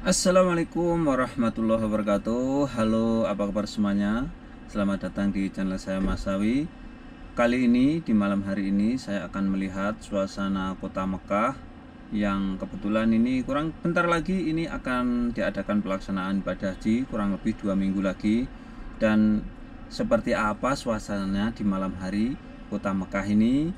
Assalamualaikum warahmatullahi wabarakatuh. Halo, apa kabar semuanya? Selamat datang di channel saya Mas Sawi. Kali ini, di malam hari ini, saya akan melihat suasana kota Mekah yang kebetulan ini kurang bentar lagi ini akan diadakan pelaksanaan ibadah haji, kurang lebih 2 minggu lagi. Dan seperti apa suasananya di malam hari kota Mekah ini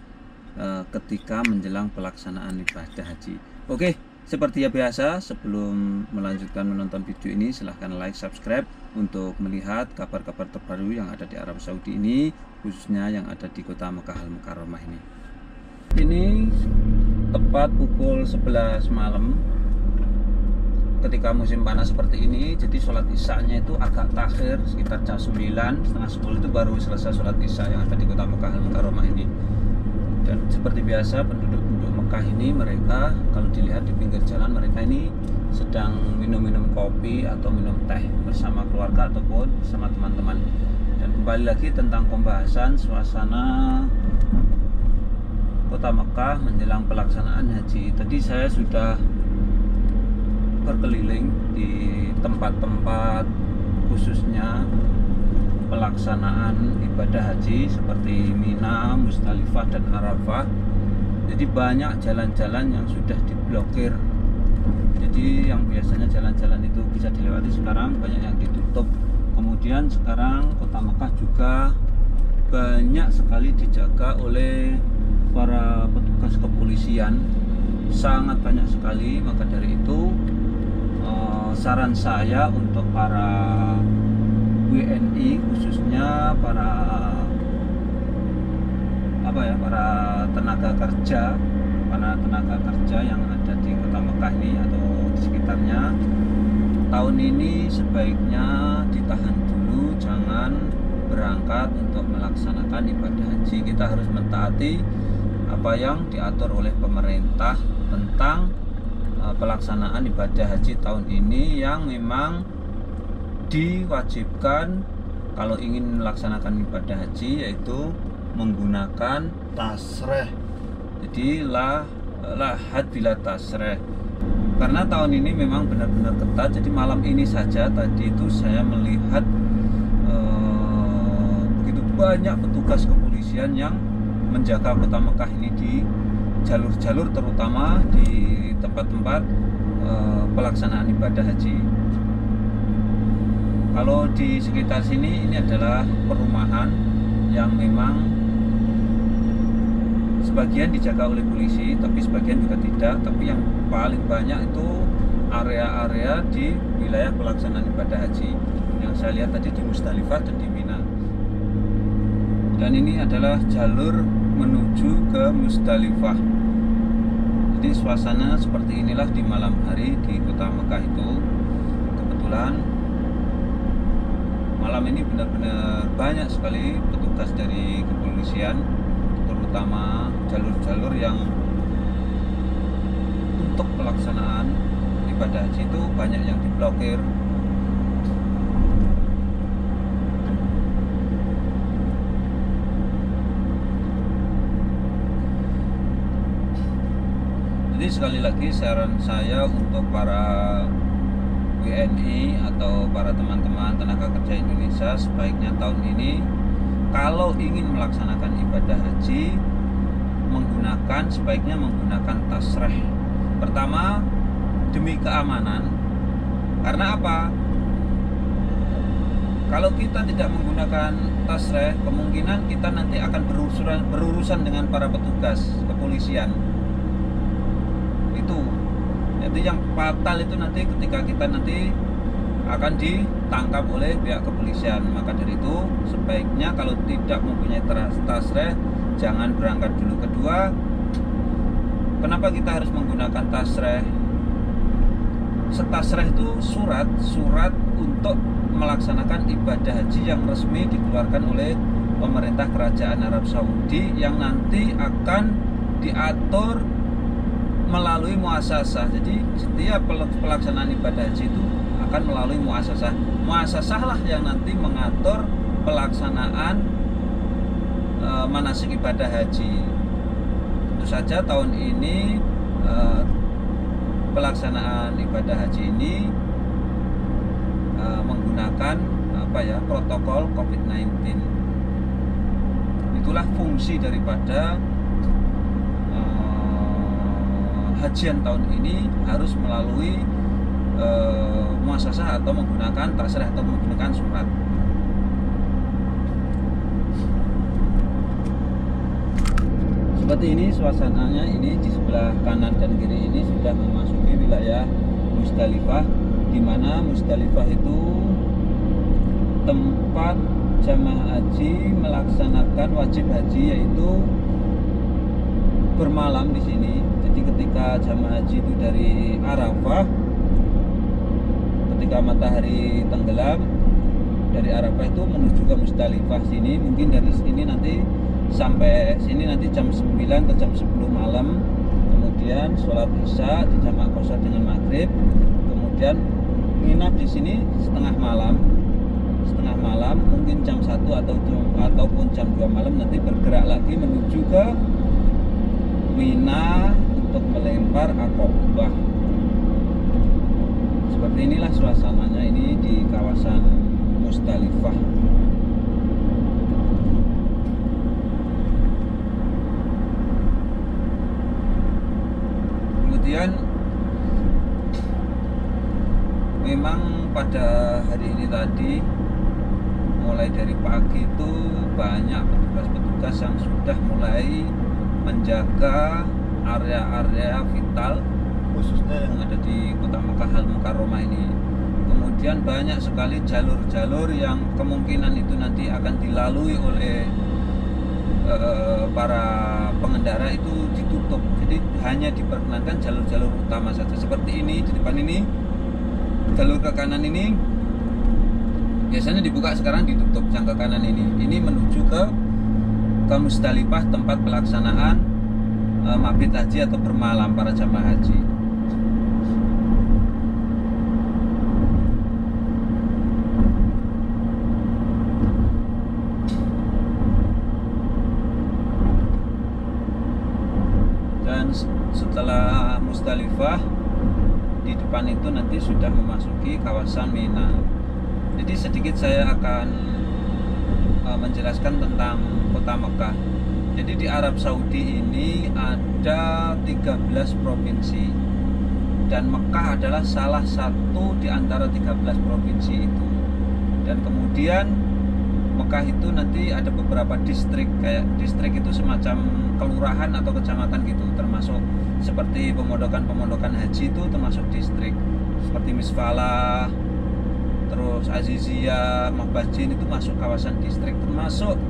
ketika menjelang pelaksanaan ibadah haji. Oke. Seperti biasa, sebelum melanjutkan menonton video ini, silahkan like, subscribe untuk melihat kabar-kabar terbaru yang ada di Arab Saudi ini, khususnya yang ada di kota Mekah Al-Mukarramah ini. Ini tepat pukul 11 malam ketika musim panas seperti ini, jadi sholat isya-nya itu agak takhir, sekitar jam 9, setengah 10 itu baru selesai sholat isya yang ada di kota Mekah Al-Mukarramah ini. Dan seperti biasa, penduduk Mekah ini, mereka kalau dilihat di pinggir jalan, mereka ini sedang minum-minum kopi atau minum teh bersama keluarga ataupun bersama teman-teman. Dan kembali lagi tentang pembahasan suasana kota Mekah menjelang pelaksanaan haji. Tadi saya sudah berkeliling di tempat-tempat khususnya pelaksanaan ibadah haji seperti Mina, Musdalifah, dan Arafah. Jadi banyak jalan-jalan yang sudah diblokir. Jadi yang biasanya jalan-jalan itu bisa dilewati, sekarang banyak yang ditutup. Kemudian sekarang kota Mekah juga banyak sekali dijaga oleh para petugas kepolisian, sangat banyak sekali. Maka dari itu saran saya untuk para WNI, khususnya para tenaga kerja yang ada di kota Mekah ini atau di sekitarnya, tahun ini sebaiknya ditahan dulu, jangan berangkat untuk melaksanakan ibadah haji. Kita harus mentaati apa yang diatur oleh pemerintah tentang pelaksanaan ibadah haji tahun ini, yang memang diwajibkan kalau ingin melaksanakan ibadah haji yaitu menggunakan tasreh. Jadi lahad bila tasreh. Karena tahun ini memang benar-benar ketat. Jadi malam ini saja tadi itu saya melihat begitu banyak petugas kepolisian yang menjaga kota Mekah ini di jalur-jalur, terutama di tempat-tempat pelaksanaan ibadah haji. Kalau di sekitar sini, ini adalah perumahan yang memang sebagian dijaga oleh polisi, tapi sebagian juga tidak. Tapi yang paling banyak itu area-area di wilayah pelaksanaan ibadah haji yang saya lihat tadi di Musdalifah dan di Mina. Dan ini adalah jalur menuju ke Musdalifah. Jadi suasana seperti inilah di malam hari di kota Mekah itu. Kebetulan malam ini benar-benar banyak sekali petugas dari kepolisian, terutama jalur-jalur yang untuk pelaksanaan ibadah haji itu banyak yang diblokir. Jadi sekali lagi saran saya untuk para WNI atau para teman-teman tenaga kerja Indonesia, sebaiknya tahun ini kalau ingin melaksanakan ibadah haji sebaiknya menggunakan tasreh. Pertama, demi keamanan. Karena apa? Kalau kita tidak menggunakan tasreh, kemungkinan kita nanti akan berurusan dengan para petugas kepolisian. Itu jadi yang fatal itu nanti ketika kita nanti akan ditangkap oleh pihak kepolisian. Maka dari itu sebaiknya kalau tidak mempunyai tasreh, jangan berangkat dulu. Kedua, kenapa kita harus menggunakan tasreh? Tasreh itu surat untuk melaksanakan ibadah haji yang resmi dikeluarkan oleh pemerintah kerajaan Arab Saudi, yang nanti akan diatur melalui muasasah. Jadi setiap pelaksanaan ibadah haji itu akan melalui muasasah. Muasasah lah yang nanti mengatur pelaksanaan manasik ibadah haji. Tentu saja tahun ini pelaksanaan ibadah haji ini menggunakan protokol COVID-19. Itulah fungsi daripada hajian tahun ini harus melalui muasasah atau menggunakan tasrih atau menggunakan surat. Seperti ini suasananya. Ini di sebelah kanan dan kiri ini sudah memasuki wilayah Musdalifah, di mana Musdalifah itu tempat jamaah haji melaksanakan wajib haji, yaitu bermalam di sini. Jadi ketika jamaah haji itu dari Arafah, ketika matahari tenggelam dari Arafah itu menuju ke Musdalifah sini, mungkin dari sini nanti sampai sini nanti jam 9 ke jam 10 malam. Kemudian sholat isya di jamaah qashar dengan maghrib, kemudian nginap di sini setengah malam, mungkin jam 1 ataupun jam 2 malam, nanti bergerak lagi menuju ke Mina untuk melempar Aqobah. Seperti inilah suasananya ini di kawasan Musdalifah. Kemudian memang pada hari ini tadi mulai dari pagi itu banyak petugas-petugas yang sudah mulai menjaga area-area vital khususnya yang ada di Kota Mekah Al-Mukarramah ini. Kemudian banyak sekali jalur-jalur yang kemungkinan itu nanti akan dilalui oleh para pengendara itu ditutup. Jadi hanya diperkenankan jalur-jalur utama saja. Seperti ini di depan ini, jalur ke kanan ini biasanya dibuka, sekarang ditutup yang ke kanan ini. Ini menuju ke Musdalifah, tempat pelaksanaan mabit haji atau bermalam para jamaah haji. Dan setelah Musdalifah, di depan itu nanti sudah memasuki kawasan Mina. Jadi sedikit saya akan menjelaskan tentang Kota Mekah. Jadi di Arab Saudi ini ada 13 provinsi, dan Mekah adalah salah satu di antara 13 provinsi itu. Dan kemudian Mekah itu nanti ada beberapa distrik, kayak distrik itu semacam kelurahan atau kecamatan gitu, termasuk seperti pemondokan haji itu termasuk distrik, seperti Misfalah, terus Aziziyah, Mahbajin itu masuk kawasan distrik, termasuk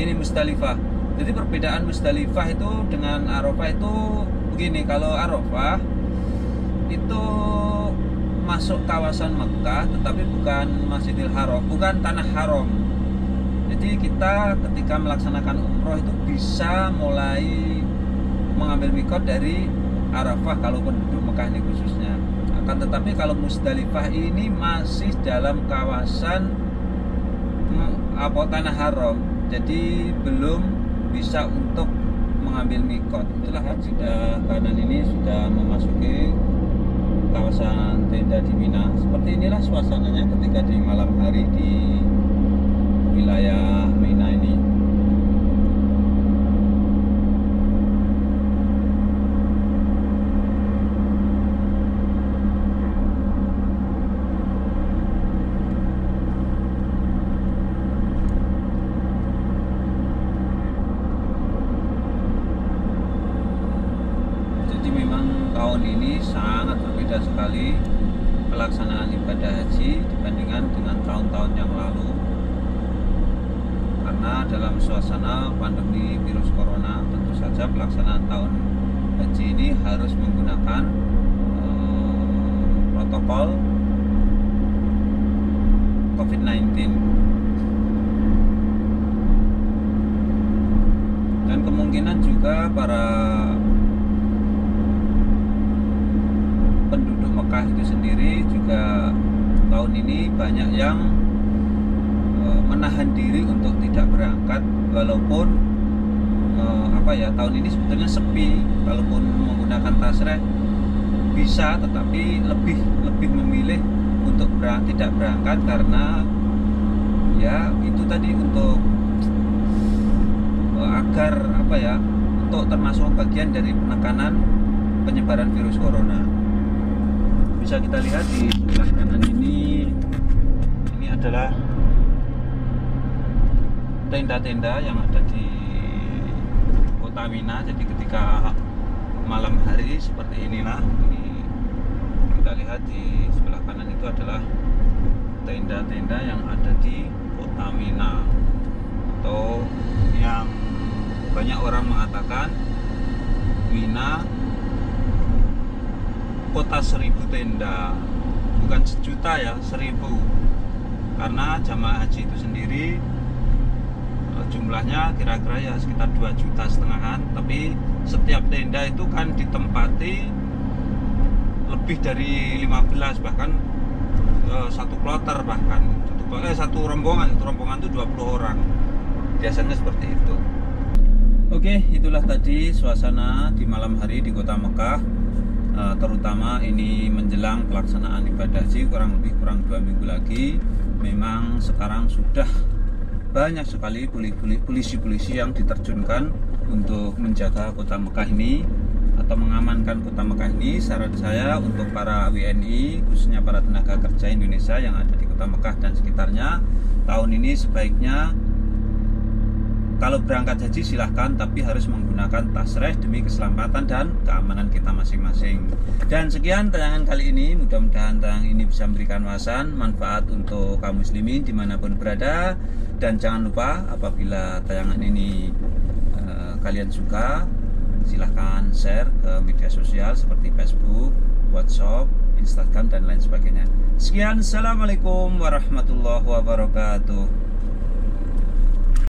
ini Musdalifah. Jadi perbedaan Musdalifah itu dengan Arafah itu begini, kalau Arafah itu masuk kawasan Mekah tetapi bukan Masjidil Haram, bukan tanah haram. Jadi kita ketika melaksanakan umroh itu bisa mulai mengambil mikot dari Arafah kalau penduduk Mekah ini khususnya. Akan tetapi kalau Musdalifah ini masih dalam kawasan tanah haram, jadi belum bisa untuk mengambil mikot. Itulah sudah kanan ini sudah memasuki kawasan tenda di Mina. Seperti inilah suasananya ketika di malam hari di wilayah Mina ini. Tahun ini sangat berbeda sekali pelaksanaan ibadah haji dibandingkan dengan tahun-tahun yang lalu, karena dalam suasana pandemi virus corona tentu saja pelaksanaan tahun haji ini harus menggunakan protokol COVID-19. Dan kemungkinan juga para penduduk Mekah itu sendiri juga tahun ini banyak yang menahan diri untuk tidak berangkat, walaupun tahun ini sebetulnya sepi. Kalaupun menggunakan Tasreh bisa, tetapi lebih memilih untuk tidak berangkat karena ya itu tadi untuk agar untuk termasuk bagian dari penekanan penyebaran virus corona. Bisa kita lihat di sebelah kanan ini adalah tenda-tenda yang ada di Kota Mina. Jadi ketika malam hari seperti inilah, ini kita lihat di sebelah kanan itu adalah tenda-tenda yang ada di Kota Mina, atau yang banyak orang mengatakan Mina kota 1000 tenda, bukan sejuta ya, 1000, karena jamaah haji itu sendiri jumlahnya kira-kira ya sekitar 2,5 juta, tapi setiap tenda itu kan ditempati lebih dari 15, bahkan satu kloter, bahkan satu rombongan itu 20 orang biasanya seperti itu. Oke, itulah tadi suasana di malam hari di Kota Mekah, terutama ini menjelang pelaksanaan ibadah haji kurang 2 minggu lagi. Memang sekarang sudah banyak sekali polisi-polisi yang diterjunkan untuk menjaga Kota Mekah ini atau mengamankan Kota Mekah ini. Saran saya untuk para WNI, khususnya para tenaga kerja Indonesia yang ada di Kota Mekah dan sekitarnya, tahun ini sebaiknya kalau berangkat haji silahkan, tapi harus menggunakan Tasreh demi keselamatan dan keamanan kita masing-masing. Dan sekian tayangan kali ini, mudah-mudahan tayangan ini bisa memberikan wawasan, manfaat untuk kaum muslimin dimanapun berada. Dan jangan lupa apabila tayangan ini kalian suka, silahkan share ke media sosial seperti Facebook, WhatsApp, Instagram, dan lain sebagainya. Sekian, assalamualaikum warahmatullahi wabarakatuh.